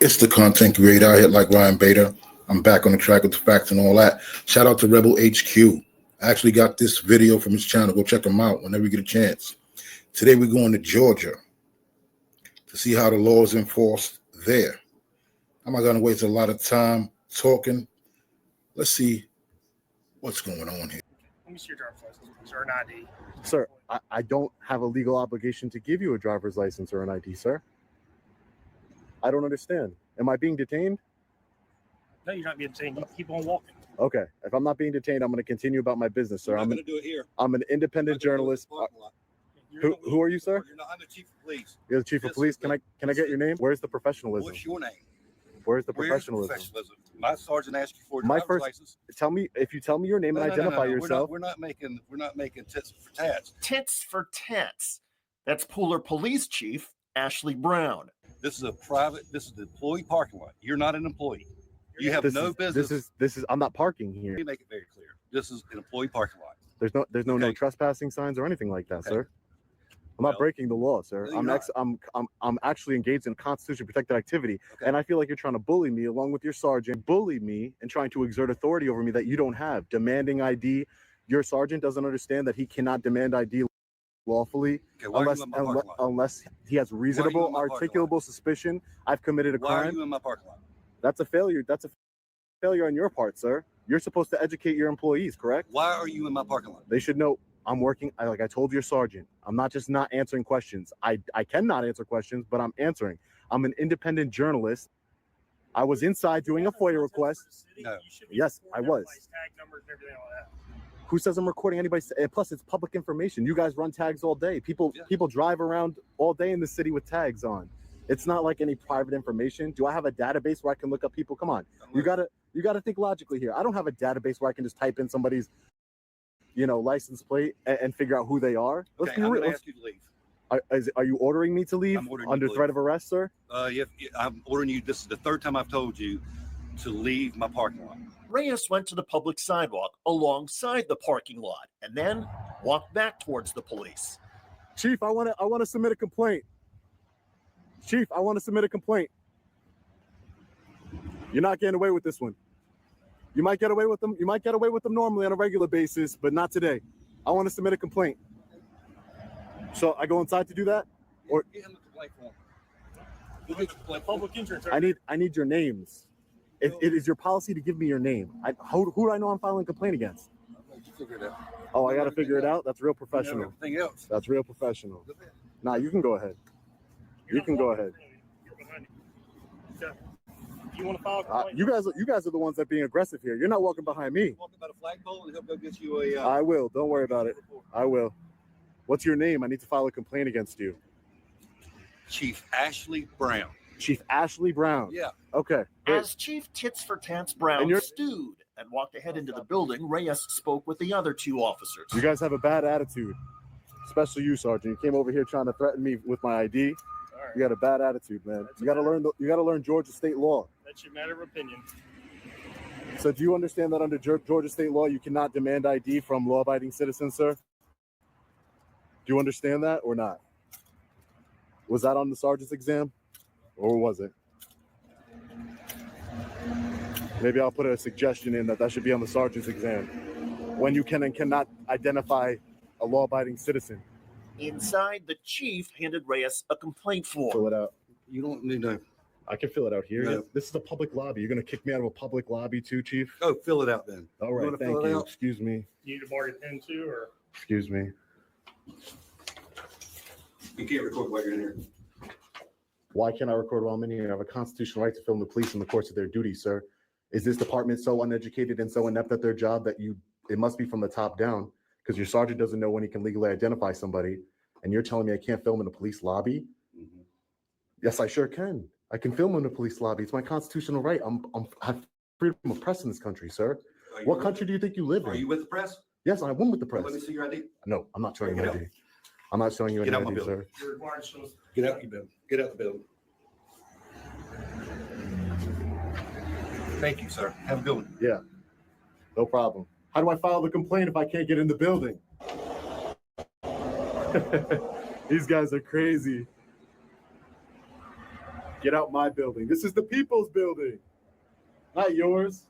It's the content creator out here like Ryan Bader. I'm back on the track with the facts and all that. Shout out to Rebel HQ. I actually got this video from his channel. Go check him out whenever you get a chance. Today we're going to Georgia to see how the law is enforced there. I'm not going to waste a lot of time talking. Let's see what's going on here. Let me see your driver's license or an ID. Sir, I don't have a legal obligation to give you a driver's license or an ID, sir. I don't understand. Am I being detained? No, you're not being detained. You keep on walking. Okay. If I'm not being detained, I'm going to continue about my business, sir. I'm going to do it here. I'm an independent journalist. Who are you, sir? I'm the chief of police. You're the chief of police. Can I get your name? Where's the professionalism? What's your name? Where's the professionalism? My sergeant asked you for a My driver's first license. Tell me if you tell me your name and identify yourself. We're not making tits for tats. Tits for tats. That's Pooler Police Chief Ashley Brown. This is the employee parking lot. You're not an employee. You have no business. This is I'm not parking here. Let me make it very clear. This is an employee parking lot. There's no trespassing signs or anything like that, sir. I'm not breaking the law, sir. I'm actually engaged in constitution protected activity, and I feel like you're trying to bully me along with your sergeant, bully me and trying to exert authority over me that you don't have. Demanding ID. Your sergeant doesn't understand that he cannot demand ID lawfully unless he has reasonable, articulable suspicion I've committed a crime. Why are you in my parking lot? That's a failure. That's a failure on your part, sir. You're supposed to educate your employees, correct? Why are you in my parking lot? They should know. I'm working, like I told your sergeant, I'm not just not answering questions. I cannot answer questions, but I'm answering. I'm an independent journalist. I was inside doing a FOIA request. No. Yes, I was. Who says I'm recording anybody? And plus, it's public information. You guys run tags all day. People drive around all day in the city with tags on. It's not like any private information. Do I have a database where I can look up people? Come on, you gotta think logically here. I don't have a database where I can just type in somebody's license plate and figure out who they are. Let's be real. I'm going to ask you to leave. Are you ordering me to leave under threat of arrest, sir? Yeah, I'm ordering you. This is the third time I've told you to leave my parking lot. Reyes went to the public sidewalk alongside the parking lot and then walked back towards the police. Chief, I want to submit a complaint. Chief, I want to submit a complaint. You're not getting away with this one. You might get away with them. You might get away with them normally on a regular basis, but not today. I want to submit a complaint. So I go inside to do that, or Public interest. I need your names. It is your policy to give me your name. Who do I know I'm filing a complaint against? Oh, I got to figure it out. That's real professional. Everything else. That's real professional. Nah, you can go ahead. You can go ahead. You want to file a complaint? You guys are the ones that are being aggressive here. You're not walking behind me. Walk about a flagpole and he'll go get you a. I will. Don't worry about it. I will. What's your name? I need to file a complaint against you. Chief Ashley Brown. Chief Ashley Brown. Yeah. Okay. As Chief Tits for Tats Brown stewed and walked ahead into the building, Reyes spoke with the other two officers. You guys have a bad attitude, especially you, Sergeant. You came over here trying to threaten me with my ID. You got a bad attitude, man. You got to learn Georgia state law. That's your matter of opinion. So do you understand that under Georgia state law, you cannot demand ID from law-abiding citizens, sir? Do you understand that or not? Was that on the sergeant's exam or was it? Maybe I'll put a suggestion in that should be on the sergeant's exam. When you can and cannot identify a law-abiding citizen. Inside, the chief handed Reyes a complaint form. Fill it out. You don't need to. I can fill it out here. No. This is a public lobby. You're going to kick me out of a public lobby too, Chief? Go fill it out then. All right, thank you. Excuse me. You need a bargain pen too, or? Excuse me. You can't record while you're in here. Why can't I record while I'm in here? I have a constitutional right to film the police in the course of their duty, sir. Is this department so uneducated and so inept at their job that it must be from the top down? Because your sergeant doesn't know when he can legally identify somebody, and you're telling me I can't film in a police lobby? Mm-hmm. Yes, I sure can. I can film in a police lobby. It's my constitutional right. I have freedom of press in this country, sir. What country do you think you live in? Are you with the press? Yes, I am with the press. Let me see your ID. No, I'm not showing you ID. I'm not showing you any ID, sir. Get out the building. Get out the building. Thank you, sir. Have a good one. Yeah, no problem. How do I file the complaint if I can't get in the building? These guys are crazy. Get out my building. This is the people's building, not yours.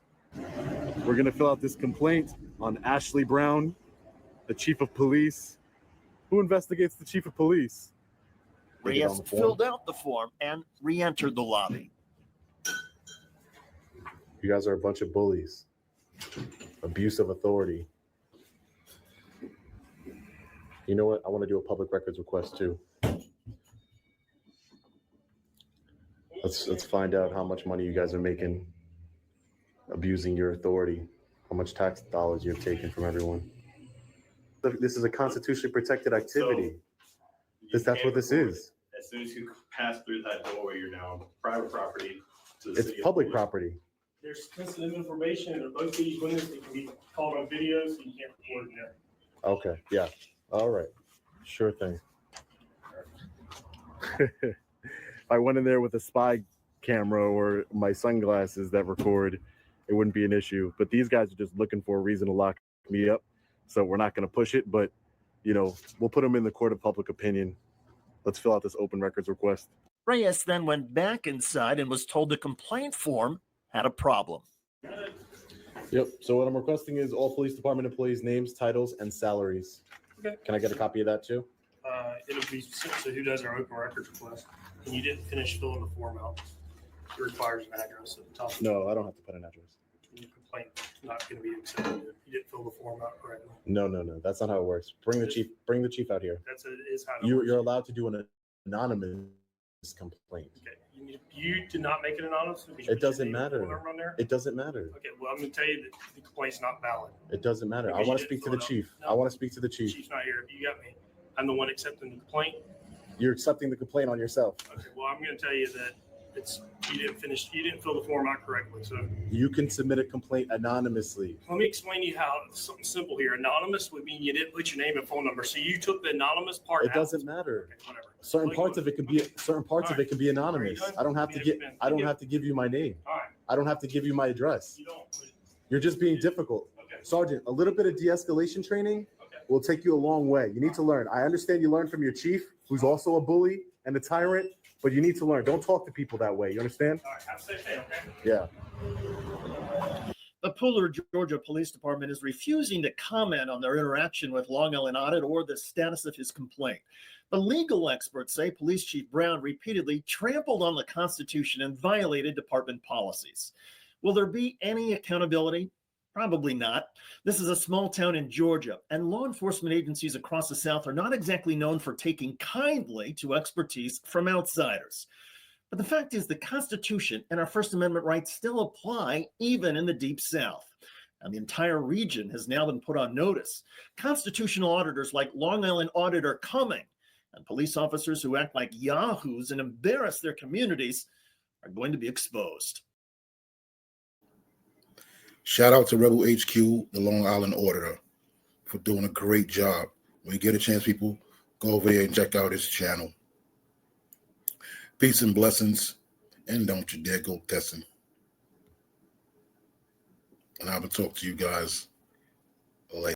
We're going to fill out this complaint on Ashley Brown, the chief of police. Who investigates the chief of police? Reyes filled out the form and re-entered the lobby. You guys are a bunch of bullies. Abuse of authority. You know what? I want to do a public records request too. Let's find out how much money you guys are making abusing your authority, how much tax dollars you've taken from everyone. This is a constitutionally protected activity. That's what this is. As soon as you pass through that doorway, you're now private property. It's public property. There's sensitive information and both these windows that can be called on video, so you can't record in there. Okay, yeah. All right. Sure thing. If I went in there with a spy camera or my sunglasses that record, it wouldn't be an issue. But these guys are just looking for a reason to lock me up. So we're not going to push it, but, you know, we'll put them in the court of public opinion. Let's fill out this open records request. Reyes then went back inside and was told the complaint form had a problem. Yep. So what I'm requesting is all police department employees' names, titles, and salaries. Okay. Can I get a copy of that too? It'll be sent to who does our open records request. And you didn't finish filling the form out. It requires an address at the top. No, I don't have to put an address. Your complaint's not going to be accepted if you didn't fill the form out correctly. No. That's not how it works. Bring the chief out here. Is how it works. You're allowed to do an anonymous complaint. Okay. You did not make it anonymous. It doesn't matter. On there? It doesn't matter. Okay. Well, I'm going to tell you that the complaint's not valid. It doesn't matter. I Because want to you speak to didn't the fill it out. chief. No. I want to speak to the The chief. chief's not here. You got me. I'm the one accepting the complaint. You're accepting the complaint on yourself. Okay. Well, I'm going to tell you that you didn't fill the form out correctly. So You can submit a complaint anonymously. let me explain to you how something simple here. Anonymous would mean you didn't put your name and phone number. So you took the anonymous part It out. doesn't matter. Okay, whatever. Certain Like, parts of it can be anonymous. Are you done? I don't have to You get didn't- I don't have to give you my name. All right. I don't have to give you my address. You don't. You're just being difficult. Okay. Sergeant, a little bit of de-escalation training Okay. will take you a long way. You need to learn. I understand you learned from your chief, who's also a bully and a tyrant, but you need to learn. Don't talk to people that way. You understand? All right. Have a safe day. Okay. Yeah. The Pooler, Georgia Police Department is refusing to comment on their interaction with Long Island Audit or the status of his complaint. The legal experts say Police Chief Brown repeatedly trampled on the Constitution and violated department policies. Will there be any accountability? Probably not. This is a small town in Georgia, and law enforcement agencies across the South are not exactly known for taking kindly to expertise from outsiders. But the fact is, the Constitution and our First Amendment rights still apply even in the Deep South. And the entire region has now been put on notice. Constitutional auditors like Long Island Audit are coming, and police officers who act like yahoos and embarrass their communities are going to be exposed. Shout out to Rebel HQ, the Long Island Auditor, for doing a great job. When you get a chance, people, go over there and check out his channel. Peace and blessings, and don't you dare go testing. And I will talk to you guys